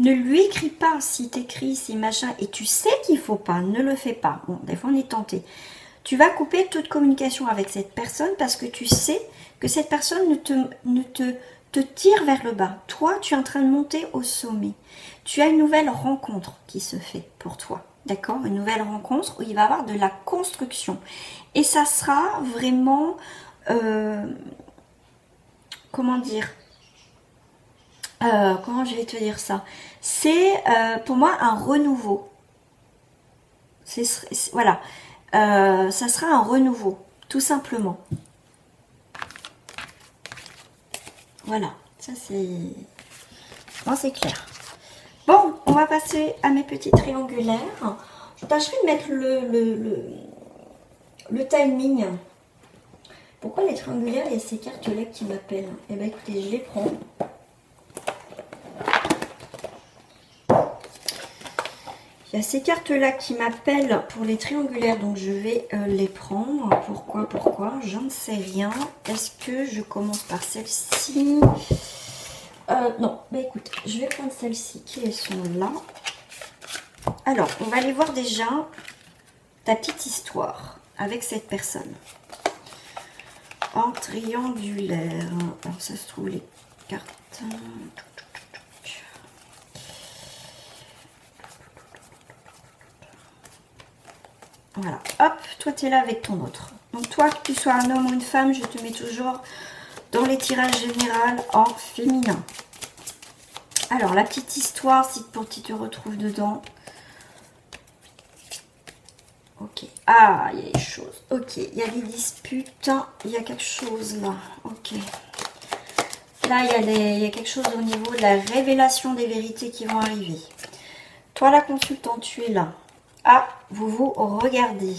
Speaker 1: Ne lui écris pas si t'écris, si machin, et tu sais qu'il faut pas, ne le fais pas. Bon, des fois on est tenté. Tu vas couper toute communication avec cette personne parce que tu sais que cette personne ne te tire vers le bas. Toi, tu es en train de monter au sommet. Tu as une nouvelle rencontre qui se fait pour toi. D'accord? Une nouvelle rencontre où il va y avoir de la construction. Et ça sera vraiment... comment dire? Comment je vais te dire ça? C'est pour moi un renouveau. Voilà. Ça sera un renouveau. tout simplement. Voilà, ça c'est... Bon, c'est clair. Bon, on va passer à mes petits triangulaires. Je tâcherai de mettre le timing. Pourquoi les triangulaires, il y a ces cartes-là qui m'appellent? Eh bien, écoutez, je les prends. Il y a ces cartes-là qui m'appellent pour les triangulaires, donc je vais les prendre. Pourquoi? J'en sais rien. Est-ce que je commence par celle-ci? Non, bah écoute, je vais prendre celle-ci qui sont là. Alors, on va aller voir déjà ta petite histoire avec cette personne. En triangulaire. Alors, ça se trouve les cartes. Voilà, hop, toi tu es là avec ton autre. Donc toi, que tu sois un homme ou une femme, je te mets toujours dans les tirages généraux en féminin. Alors, la petite histoire, si pour tu te retrouves dedans. Ok. Ah, il y a des choses. Ok, il y a des disputes. Il y a quelque chose là. Ok. Là, il y a quelque chose au niveau de la révélation des vérités qui vont arriver. Toi, la consultante, tu es là. Ah, vous vous regardez.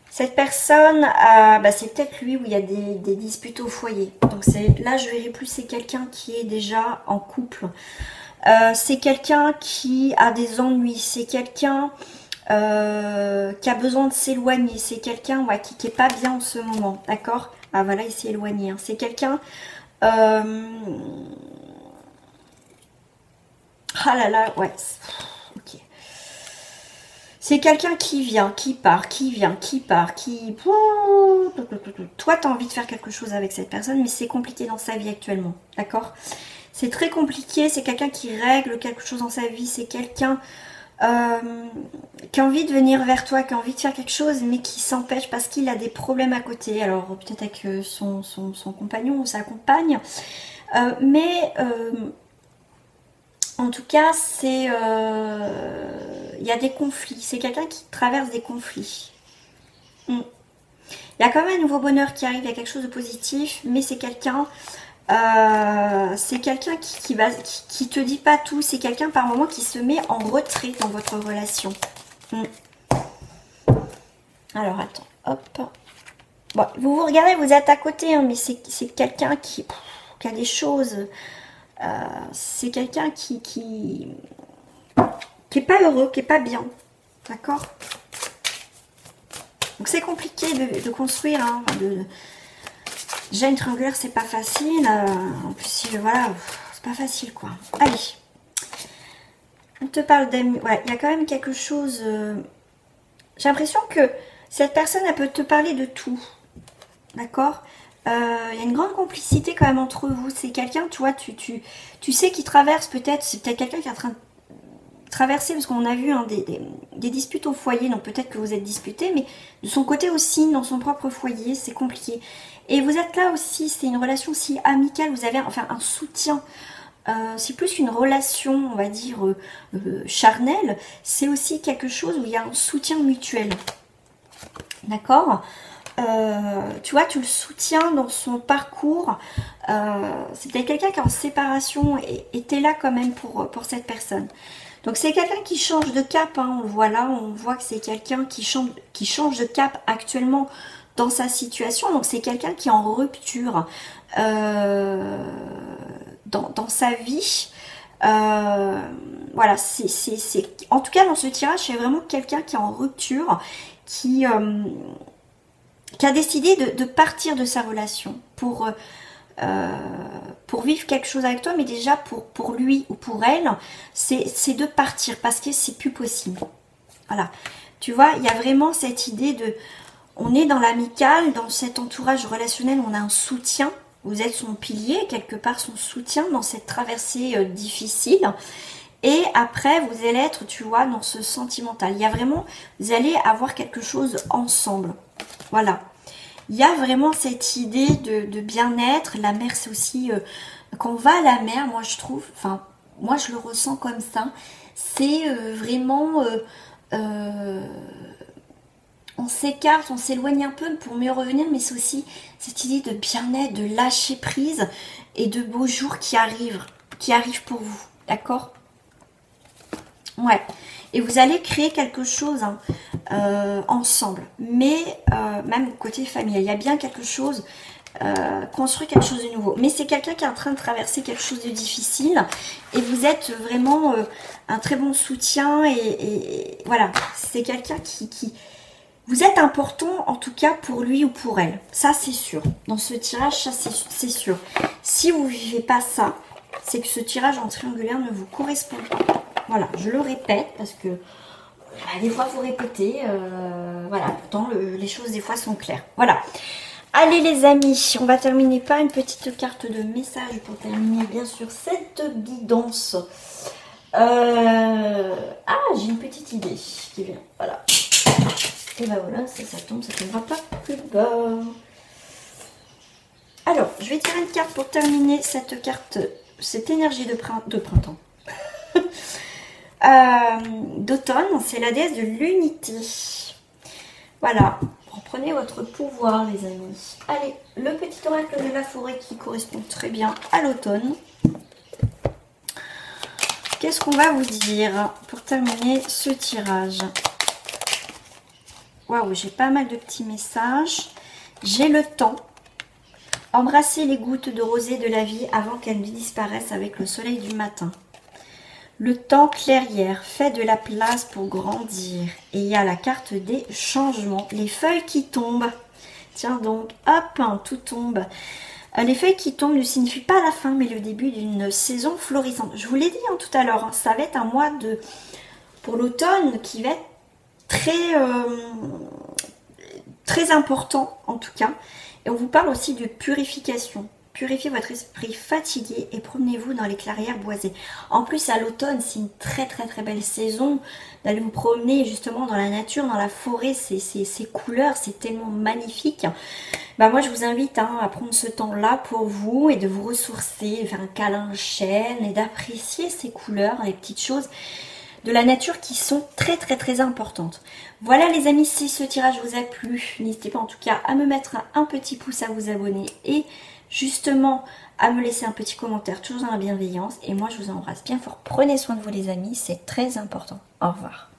Speaker 1: Cette personne, bah, c'est peut-être lui où il y a des disputes au foyer. Donc là, je verrai plus c'est quelqu'un qui est déjà en couple. C'est quelqu'un qui a des ennuis. C'est quelqu'un qui a besoin de s'éloigner. C'est quelqu'un qui n'est pas bien en ce moment. D'accord? Ah voilà, il s'est éloigné. Hein. C'est quelqu'un... Ah là là, ouais. Ok. C'est quelqu'un qui vient, qui part, qui vient, qui part, qui... Toi, tu as envie de faire quelque chose avec cette personne, mais c'est compliqué dans sa vie actuellement. D'accord? C'est très compliqué. C'est quelqu'un qui règle quelque chose dans sa vie. C'est quelqu'un qui a envie de venir vers toi, qui a envie de faire quelque chose, mais qui s'empêche parce qu'il a des problèmes à côté. Alors, peut-être avec son compagnon ou sa compagne. En tout cas, c'est... il y a des conflits. C'est quelqu'un qui traverse des conflits. Il y a quand même un nouveau bonheur qui arrive. Il y a quelque chose de positif. Mais c'est quelqu'un... qui te dit pas tout. C'est quelqu'un par moment qui se met en retrait dans votre relation. Alors, attends. Hop. Bon, vous regardez, vous êtes à côté. Hein, mais c'est quelqu'un qui a des choses... c'est quelqu'un qui est pas heureux, qui est pas bien. D'accord? Donc c'est compliqué de construire. Hein, déjà une triangulaire, c'est pas facile. En plus, voilà, c'est pas facile quoi. Allez. On te parle d'amis. Ouais, il y a quand même quelque chose. J'ai l'impression que cette personne, elle peut te parler de tout. D'accord? Il y a une grande complicité quand même entre vous. C'est quelqu'un, tu vois, tu sais qui traverse peut-être, c'est peut-être quelqu'un qui est en train de traverser, parce qu'on a vu hein, des disputes au foyer, donc peut-être que vous êtes disputés, mais de son côté aussi, dans son propre foyer, c'est compliqué. Et vous êtes là aussi, c'est une relation aussi amicale, vous avez enfin un soutien. C'est plus qu'une relation, on va dire, charnelle, c'est aussi quelque chose où il y a un soutien mutuel. D'accord? Tu vois, tu le soutiens dans son parcours. C'est peut-être quelqu'un qui est en séparation et t'es là quand même pour cette personne. Donc c'est quelqu'un qui change de cap, hein, on le voit là, on voit que c'est quelqu'un qui change de cap actuellement dans sa situation. Donc c'est quelqu'un qui est en rupture dans sa vie. Voilà, en tout cas dans ce tirage, c'est vraiment quelqu'un qui est en rupture, qui a décidé de partir de sa relation pour vivre quelque chose avec toi, mais déjà pour lui ou pour elle, c'est de partir parce que c'est plus possible. Voilà, tu vois, il y a vraiment cette idée de, on est dans l'amical, dans cet entourage relationnel, on a un soutien, vous êtes son pilier, quelque part son soutien dans cette traversée difficile. Et après, vous allez être, tu vois, dans ce sentimental. Il y a vraiment, vous allez avoir quelque chose ensemble. Voilà. Il y a vraiment cette idée de bien-être. La mer, c'est aussi... quand on va à la mer, moi, je trouve... Enfin, moi, je le ressens comme ça. C'est vraiment... on s'écarte, on s'éloigne un peu pour mieux revenir, mais c'est aussi cette idée de bien-être, de lâcher prise et de beaux jours qui arrivent pour vous, d'accord? Ouais, et vous allez créer quelque chose hein, ensemble, mais même côté familial, il y a bien quelque chose, construire quelque chose de nouveau. Mais c'est quelqu'un qui est en train de traverser quelque chose de difficile et vous êtes vraiment un très bon soutien et voilà, c'est quelqu'un qui... Vous êtes important en tout cas pour lui ou pour elle, ça c'est sûr. Dans ce tirage, ça c'est sûr. Si vous ne vivez pas ça, c'est que ce tirage en triangulaire ne vous correspond pas. Voilà, je le répète parce que des fois il faut répéter. Voilà, pourtant les choses des fois sont claires. Voilà. Allez les amis, on va terminer par une petite carte de message pour terminer bien sûr cette guidance. Ah, j'ai une petite idée qui vient. Voilà. Et ben voilà, ça tombe, ça tombera pas plus bas. Alors, je vais tirer une carte pour terminer cette carte, cette énergie de printemps. D'automne, c'est la déesse de l'unité. Voilà, reprenez votre pouvoir les amis. Allez, le petit oracle de la forêt qui correspond très bien à l'automne. Qu'est-ce qu'on va vous dire pour terminer ce tirage? Waouh, j'ai pas mal de petits messages. J'ai le temps. Embrassez les gouttes de rosée de la vie avant qu'elles ne disparaissent avec le soleil du matin. Le temps clairière fait de la place pour grandir. Et il y a la carte des changements. Les feuilles qui tombent. Tiens donc, hop, hein, tout tombe. Les feuilles qui tombent ne signifient pas la fin, mais le début d'une saison florissante. Je vous l'ai dit hein, tout à l'heure, hein, ça va être un mois pour l'automne qui va être très important en tout cas. Et on vous parle aussi de purification. Purifiez votre esprit fatigué et promenez-vous dans les clairières boisées. En plus à l'automne, c'est une très belle saison d'aller vous promener justement dans la nature, dans la forêt. Ces couleurs, c'est tellement magnifique. Bah moi je vous invite hein, à prendre ce temps-là pour vous et de vous ressourcer, de faire un câlin de chêne et d'apprécier ces couleurs, les petites choses de la nature qui sont très importantes. Voilà les amis, si ce tirage vous a plu, n'hésitez pas en tout cas à me mettre un petit pouce, à vous abonner et justement à me laisser un petit commentaire, toujours dans la bienveillance. Et moi je vous embrasse bien fort, prenez soin de vous les amis, c'est très important. Au revoir.